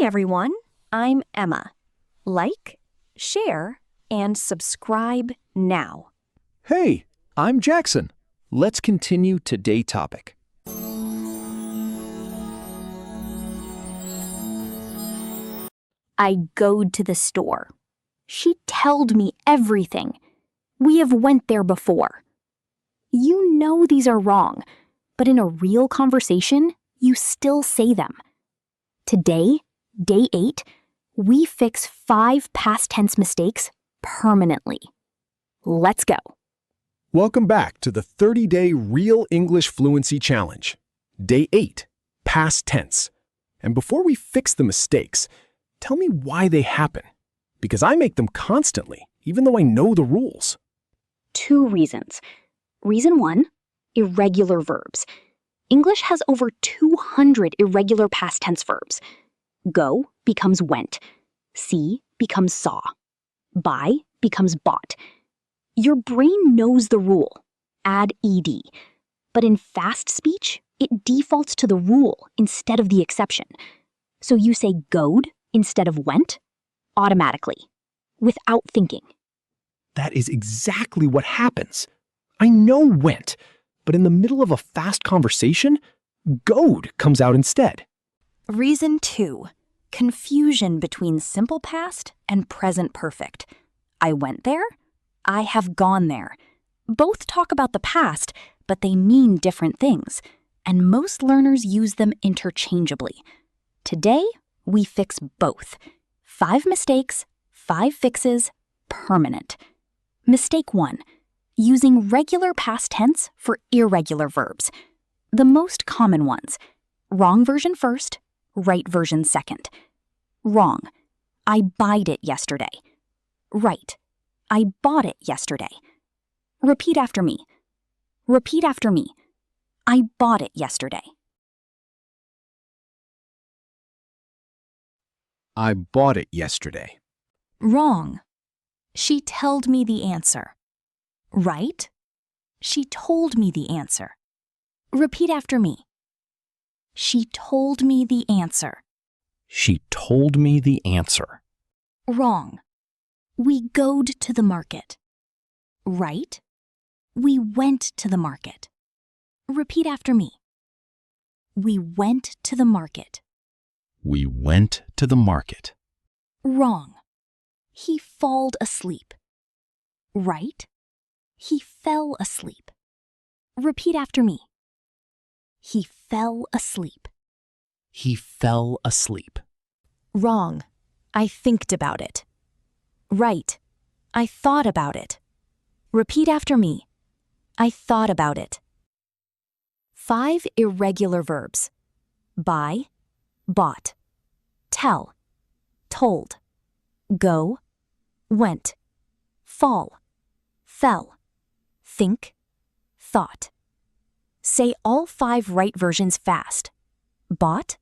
everyone, I'm Emma. Like, share, and subscribe now. Hey, I'm Jackson. Let's continue today's topic. I goed to the store. She telled me everything. We have went there before. You know these are wrong, but in a real conversation, you still say them. Today, day 8, we fix 5 past tense mistakes permanently. Let's go. Welcome back to the 30-day Real English Fluency Challenge. Day 8, past tense. And before we fix the mistakes, tell me why they happen. Because I make them constantly, even though I know the rules. 2 reasons. Reason 1, irregular verbs. English has over 200 irregular past tense verbs. Go becomes went. See becomes saw. Buy becomes bought. Your brain knows the rule. Add ed. But in fast speech, it defaults to the rule instead of the exception. So you say goed instead of went automatically, without thinking. That is exactly what happens. I know went, but in the middle of a fast conversation, goed comes out instead. Reason 2, confusion between simple past and present perfect. I went there, I have gone there. Both talk about the past, but they mean different things, and most learners use them interchangeably. Today, we fix both. 5 mistakes, 5 fixes, permanent. Mistake 1, using regular past tense for irregular verbs. The most common ones: wrong version first, right version second. Wrong. I buyed it yesterday. Right. I bought it yesterday. Repeat after me. Repeat after me. I bought it yesterday. I bought it yesterday. Wrong. She told me the answer. Right? She told me the answer. Repeat after me. She told me the answer. She told me the answer. Wrong. We goed to the market. Right? We went to the market. Repeat after me. We went to the market. We went to the market. Wrong. He falled asleep. Right? He fell asleep. Repeat after me. He fell asleep. He fell asleep. Wrong. I thinked about it. Right. I thought about it. Repeat after me. I thought about it. 5 irregular verbs: buy, bought, tell, told, go, went, fall, fell, think, thought. Say all 5 right versions fast. Bought,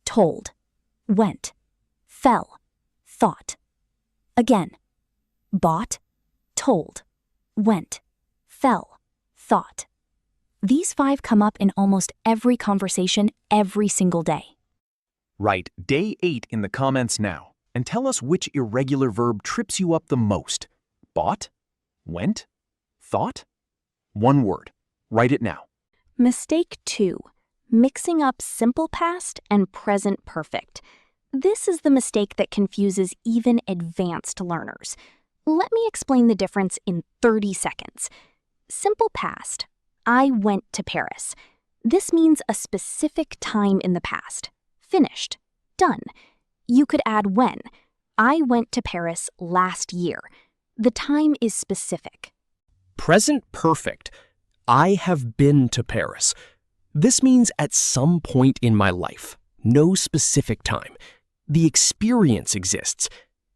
told, went, fell, thought. Again. Bought, told, went, fell, thought. These 5 come up in almost every conversation every single day. Write day 8 in the comments now and tell us which irregular verb trips you up the most. Bought? Went? Thought? One word. Write it now. Mistake 2, mixing up simple past and present perfect. This is the mistake that confuses even advanced learners. Let me explain the difference in 30 seconds. Simple past: I went to Paris. This means a specific time in the past. Finished. Done. You could add when. I went to Paris last year. The time is specific. Present perfect. I have been to Paris. This means at some point in my life. No specific time. The experience exists.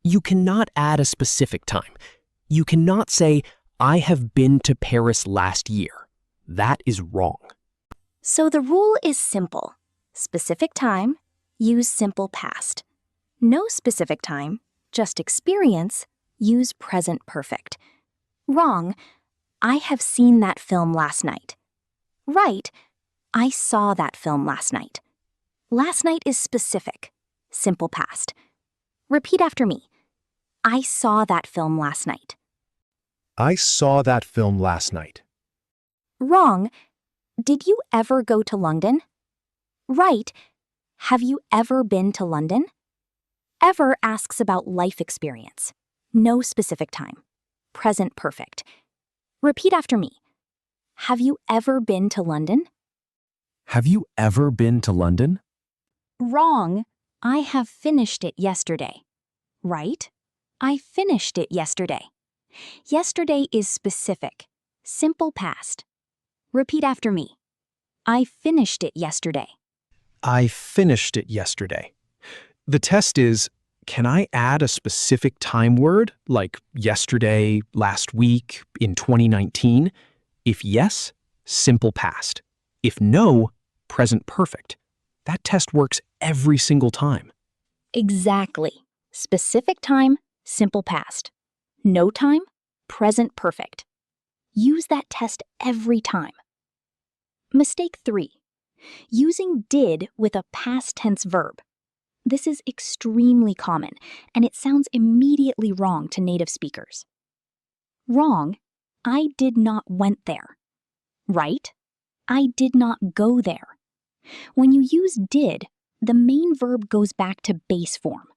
You cannot add a specific time. You cannot say, I have been to Paris last year. That is wrong. So the rule is simple. Specific time, use simple past. No specific time, just experience, use present perfect. Wrong. I have seen that film last night. Right. I saw that film last night. Last night is specific. simple past. Repeat after me. I saw that film last night. I saw that film last night. Wrong. Did you ever go to London? Right. Have you ever been to London? Ever asks about life experience. No specific time. Present perfect. Repeat after me. Have you ever been to London? Have you ever been to London? Wrong. I have finished it yesterday. Right? I finished it yesterday. Yesterday is specific. Simple past. Repeat after me. I finished it yesterday. I finished it yesterday. The test is, can I add a specific time word, like yesterday, last week, in 2019? If yes, simple past. If no, present perfect. That test works every single time. Exactly. Specific time, simple past. No time, present perfect. Use that test every time. Mistake 3. Using did with a past tense verb. This is extremely common, and it sounds immediately wrong to native speakers. Wrong. I did not went there. Right? I did not go there. When you use did, the main verb goes back to base form.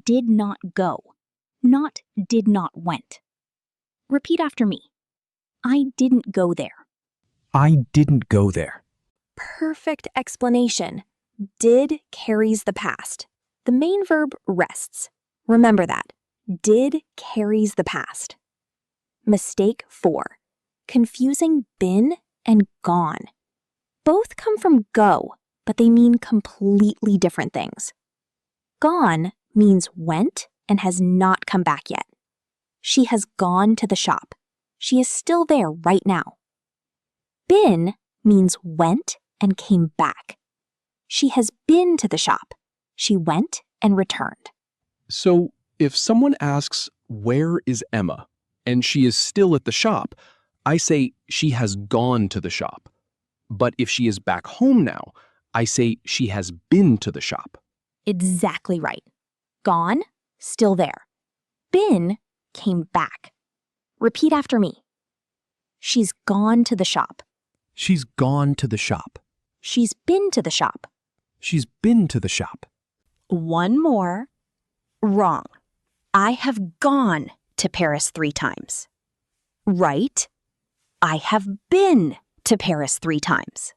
Did not go, not did not went. Repeat after me. I didn't go there. I didn't go there. Perfect explanation. Did carries the past. The main verb rests. Remember that. Did carries the past. Mistake 4. Confusing been and gone. Both come from go, but they mean completely different things. Gone means went and has not come back yet. She has gone to the shop. She is still there right now. Been means went and came back. She has been to the shop. She went and returned. So, if someone asks, "Where is Emma?" and she is still at the shop, I say she has gone to the shop. But if she is back home now, I say she has been to the shop. Exactly right. Gone, still there. Been, came back. Repeat after me. She's gone to the shop. She's gone to the shop. She's been to the shop. She's been to the shop. One more. Wrong. I have gone to Paris 3 times. Right. I have been to Paris 3 times.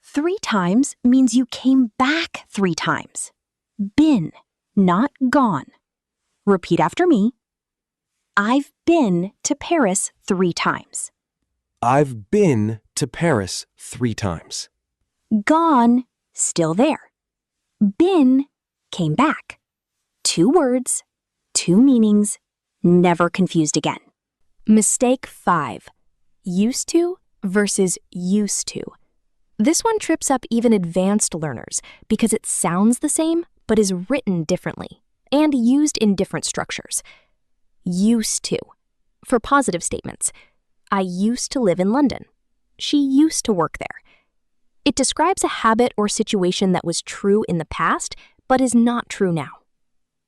3 times means you came back 3 times. Been, not gone. Repeat after me. I've been to Paris 3 times. I've been to Paris 3 times. Gone, still there. Been, came back. 2 words, 2 meanings, never confused again. Mistake 5. Used to versus used to. This one trips up even advanced learners because it sounds the same but is written differently and used in different structures. Used to. For positive statements, I used to live in London. She used to work there. It describes a habit or situation that was true in the past but is not true now.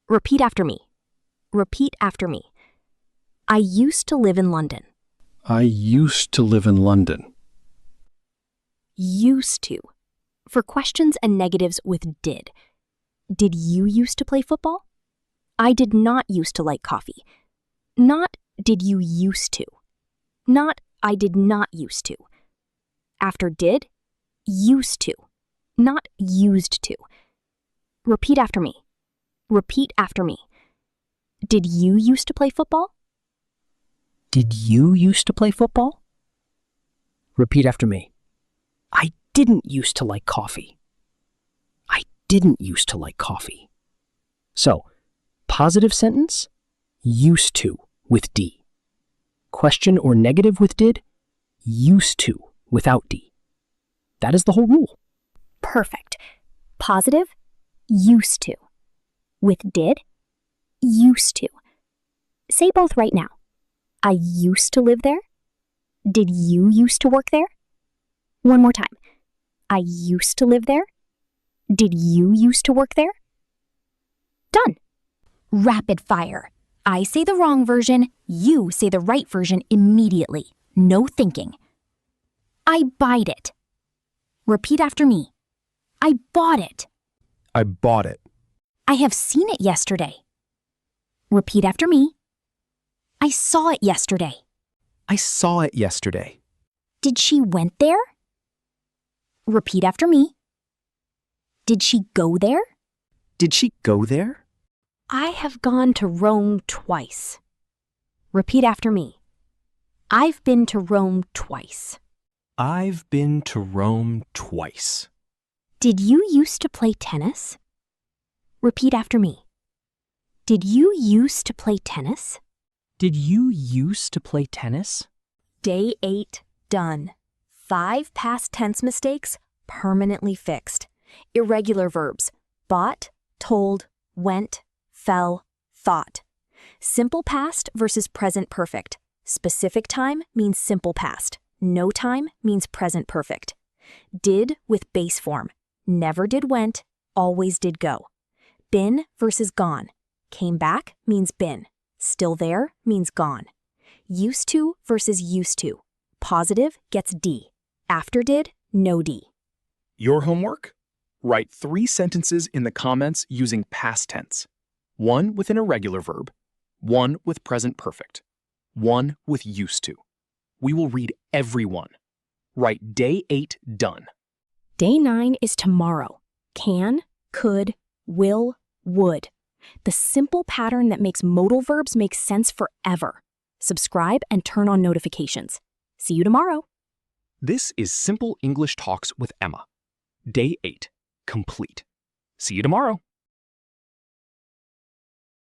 Repeat after me. Repeat after me. I used to live in London. I used to live in London. Used to. For questions and negatives with did. Did you used to play football? I did not used to like coffee. Not did you used to. Not I did not used to. After did, used to. Not used to. Repeat after me. Repeat after me. Did you used to play football? Did you used to play football? Repeat after me. I didn't used to like coffee. I didn't used to like coffee. So, positive sentence, used to with D. Question or negative with did, used to without D. That is the whole rule. Perfect. Positive, used to. With did, used to. Say both right now. I used to live there. Did you used to work there? One more time. I used to live there. Did you used to work there? Rapid fire. I say the wrong version, you say the right version immediately. No thinking. I bite it. Repeat after me. I bought it. I bought it. I have seen it yesterday. Repeat after me. I saw it yesterday. I saw it yesterday. Did she went there? Repeat after me. Did she go there? Did she go there? I have gone to Rome twice. Repeat after me. I've been to Rome twice. I've been to Rome twice. Did you used to play tennis? Repeat after me. Did you used to play tennis? Did you used to play tennis? Day 8, done. 5 past tense mistakes, permanently fixed. Irregular verbs, bought, told, went, fell, thought. Simple past versus present perfect. Specific time means simple past. No time means present perfect. Did with base form. Never did went, always did go. Been versus gone. Came back means been. Still there means gone. Used to versus used to. Positive gets D. After did, no D. Your homework? Write 3 sentences in the comments using past tense. 1 with an irregular verb, 1 with present perfect, 1 with used to. We will read every one. Write day 8 done. Day 9 is tomorrow. Can, could, will, would. The simple pattern that makes modal verbs make sense forever. Subscribe and turn on notifications. See you tomorrow. This is Simple English Talks with Emma. Day 8, complete. See you tomorrow.